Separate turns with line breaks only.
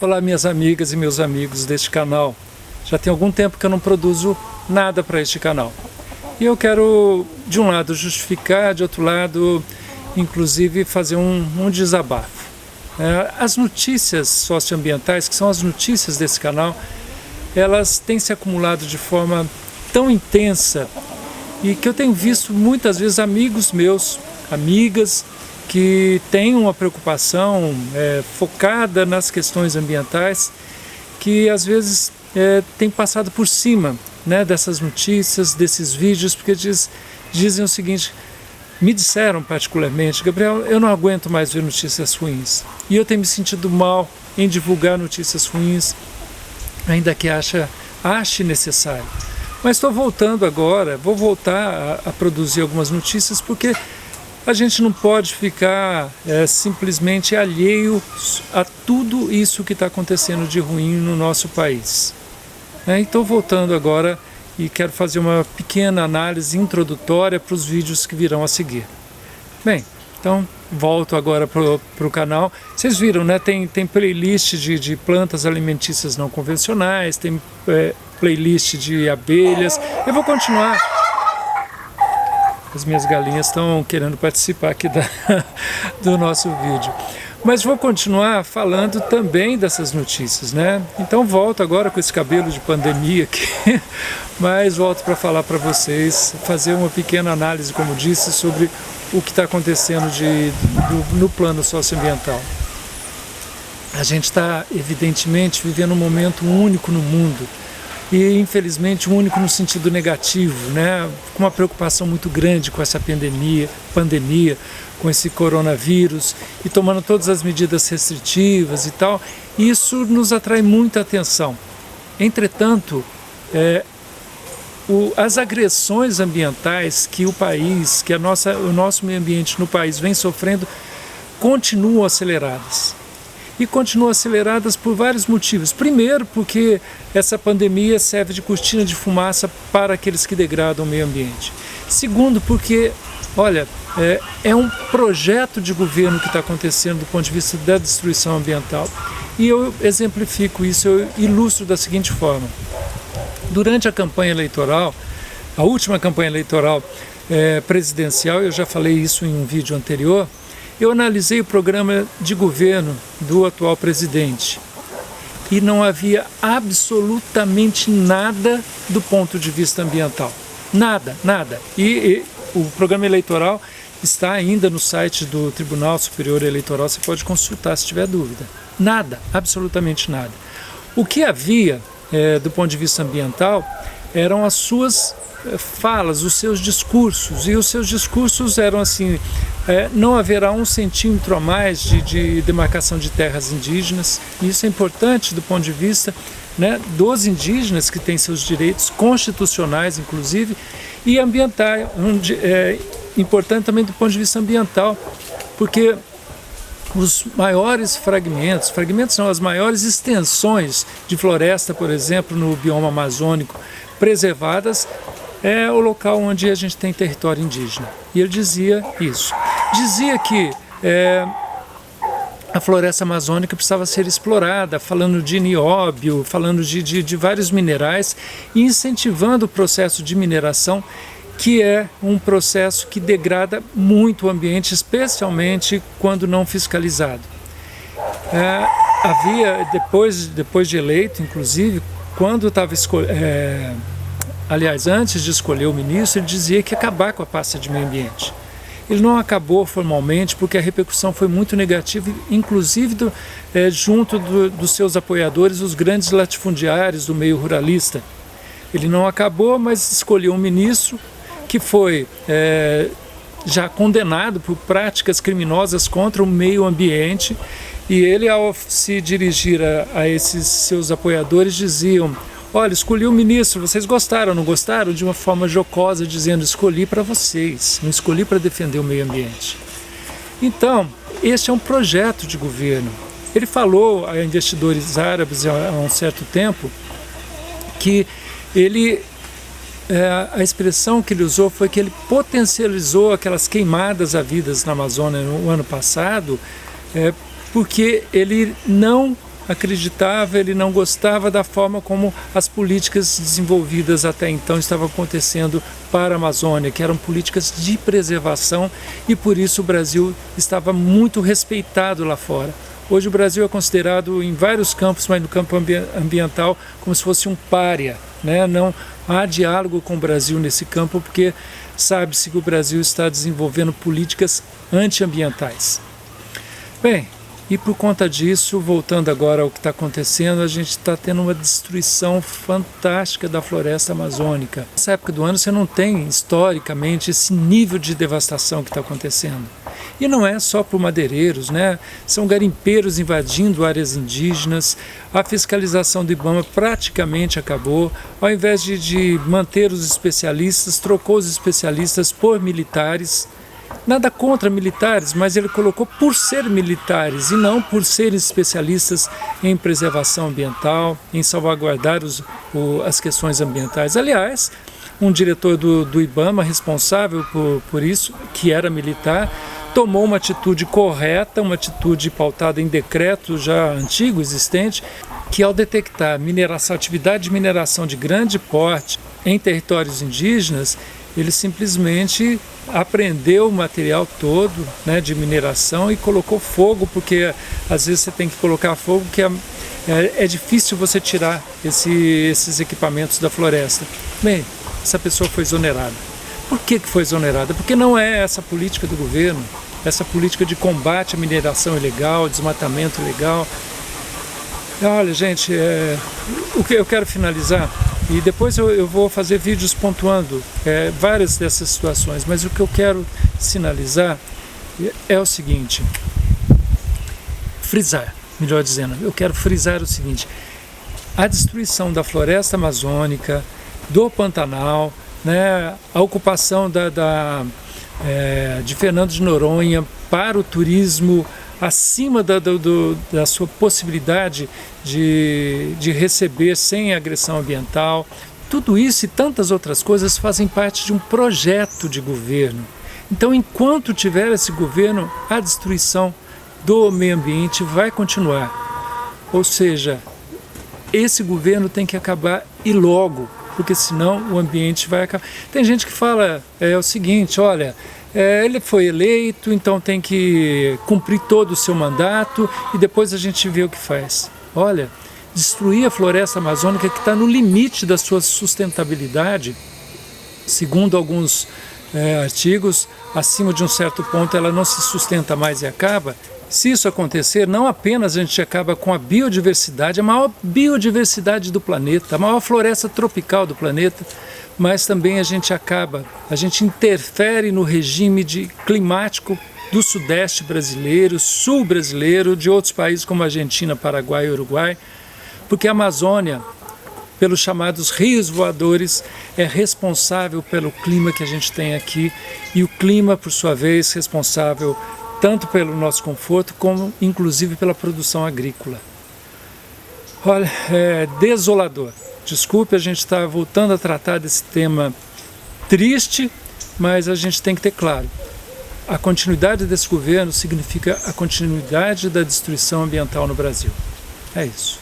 Olá, minhas amigas e meus amigos deste canal. Já tem algum tempo que eu não produzo nada para este canal. E eu quero, de um lado, justificar, de outro lado, inclusive, fazer um desabafo. As notícias socioambientais, que são as notícias desse canal, elas têm se acumulado de forma tão intensa e que eu tenho visto muitas vezes amigos meus, amigas, que têm uma preocupação focada nas questões ambientais, que às vezes têm passado por cima, né, dessas notícias, desses vídeos, porque dizem o seguinte: me disseram particularmente, Gabriel, eu não aguento mais ver notícias ruins, e eu tenho me sentido mal em divulgar notícias ruins, ainda que ache necessário. Mas estou voltando agora, vou voltar a produzir algumas notícias, porque a gente não pode ficar simplesmente alheio a tudo isso que está acontecendo de ruim no nosso país. Então voltando agora e quero fazer uma pequena análise introdutória para os vídeos que virão a seguir. Bem, então volto agora para o canal. Vocês viram, né? Tem playlist de plantas alimentícias não convencionais, tem playlist de abelhas. Eu vou continuar. As minhas galinhas estão querendo participar aqui do nosso vídeo. Mas vou continuar falando também dessas notícias, né? Então volto agora com esse cabelo de pandemia aqui, mas volto para falar para vocês, fazer uma pequena análise, como disse, sobre o que está acontecendo no plano socioambiental. A gente está, evidentemente, vivendo um momento único no mundo, e infelizmente único no sentido negativo, né? Com uma preocupação muito grande com essa pandemia, com esse coronavírus, e tomando todas as medidas restritivas e tal. Isso nos atrai muita atenção. Entretanto, as agressões ambientais que o país, que o nosso meio ambiente no país vem sofrendo, continuam aceleradas. E continuam aceleradas por vários motivos. Primeiro, porque essa pandemia serve de cortina de fumaça para aqueles que degradam o meio ambiente. Segundo, porque, olha, é um projeto de governo que está acontecendo do ponto de vista da destruição ambiental. E eu exemplifico isso, eu ilustro da seguinte forma. Durante a campanha eleitoral, a última campanha eleitoral presidencial, eu já falei isso em um vídeo anterior, eu analisei o programa de governo do atual presidente e não havia absolutamente nada do ponto de vista ambiental. Nada, nada. E o programa eleitoral está ainda no site do Tribunal Superior Eleitoral, você pode consultar se tiver dúvida. Nada, absolutamente nada. O que havia do ponto de vista ambiental eram as suas falas, os seus discursos, e os seus discursos eram assim: não haverá 1 centímetro a mais de demarcação de terras indígenas. E isso é importante do ponto de vista, né, dos indígenas, que têm seus direitos constitucionais, inclusive, e ambiental, importante também do ponto de vista ambiental, porque os maiores fragmentos não, as maiores extensões de floresta, por exemplo, no bioma amazônico, preservadas, é o local onde a gente tem território indígena. E ele dizia isso. Dizia que a floresta amazônica precisava ser explorada, falando de nióbio, falando de vários minerais, e incentivando o processo de mineração, que é um processo que degrada muito o ambiente, especialmente quando não fiscalizado. Havia, depois de eleito, inclusive, quando estava aliás, antes de escolher o ministro, ele dizia que ia acabar com a pasta de meio ambiente. Ele não acabou formalmente, porque a repercussão foi muito negativa, inclusive junto dos seus apoiadores, os grandes latifundiários do meio ruralista. Ele não acabou, mas escolheu um ministro que foi já condenado por práticas criminosas contra o meio ambiente, e ele, ao se dirigir a esses seus apoiadores, diziam: olha, escolhi o ministro, vocês gostaram, não gostaram? De uma forma jocosa, dizendo: escolhi para vocês, não escolhi para defender o meio ambiente. Então, este é um projeto de governo. Ele falou a investidores árabes há um certo tempo que a expressão que ele usou foi que ele potencializou aquelas queimadas havidas na Amazônia no ano passado, porque ele não acreditava, ele não gostava da forma como as políticas desenvolvidas até então estavam acontecendo para a Amazônia, que eram políticas de preservação, e por isso o Brasil estava muito respeitado lá fora. Hoje o Brasil é considerado em vários campos, mas no campo ambiental, como se fosse um pária, né? Não há diálogo com o Brasil nesse campo, porque sabe-se que o Brasil está desenvolvendo políticas antiambientais. Bem, e por conta disso, voltando agora ao que está acontecendo, a gente está tendo uma destruição fantástica da floresta amazônica. Nessa época do ano você não tem, historicamente, esse nível de devastação que está acontecendo. E não é só por madeireiros, né? São garimpeiros invadindo áreas indígenas, a fiscalização do IBAMA praticamente acabou. Ao invés de manter os especialistas, trocou os especialistas por militares. Nada contra militares, mas ele colocou por ser militares e não por serem especialistas em preservação ambiental, em salvaguardar as questões ambientais. Aliás, um diretor do IBAMA responsável por isso, que era militar, tomou uma atitude correta, uma atitude pautada em decreto já antigo, existente, que ao detectar atividade de mineração de grande porte em territórios indígenas, ele simplesmente apreendeu o material todo, né, de mineração e colocou fogo, porque às vezes você tem que colocar fogo, que é difícil você tirar esses equipamentos da floresta. Bem, essa pessoa foi exonerada. Por que foi exonerada? Porque não é essa política do governo, essa política de combate à mineração ilegal, desmatamento ilegal. Olha, gente, o que eu quero finalizar, e depois eu vou fazer vídeos pontuando várias dessas situações, mas o que eu quero sinalizar é o seguinte, melhor dizendo, eu quero frisar o seguinte: a destruição da floresta amazônica, do Pantanal, né, a ocupação de Fernando de Noronha para o turismo acima da sua possibilidade de receber sem agressão ambiental. Tudo isso e tantas outras coisas fazem parte de um projeto de governo. Então, enquanto tiver esse governo, a destruição do meio ambiente vai continuar. Ou seja, esse governo tem que acabar e logo, porque senão o ambiente vai acabar. Tem gente que fala o seguinte, olha, ele foi eleito, então tem que cumprir todo o seu mandato e depois a gente vê o que faz. Olha, destruir a floresta amazônica, que está no limite da sua sustentabilidade, segundo alguns artigos, acima de um certo ponto ela não se sustenta mais e acaba. Se isso acontecer, não apenas a gente acaba com a biodiversidade, a maior biodiversidade do planeta, a maior floresta tropical do planeta, mas também a gente interfere no regime climático do sudeste brasileiro, sul brasileiro, de outros países como Argentina, Paraguai e Uruguai, porque a Amazônia, pelos chamados rios voadores, é responsável pelo clima que a gente tem aqui, e o clima, por sua vez, responsável tanto pelo nosso conforto, como inclusive pela produção agrícola. Olha, é desolador. Desculpe, a gente está voltando a tratar desse tema triste, mas a gente tem que ter claro, a continuidade desse governo significa a continuidade da destruição ambiental no Brasil. É isso.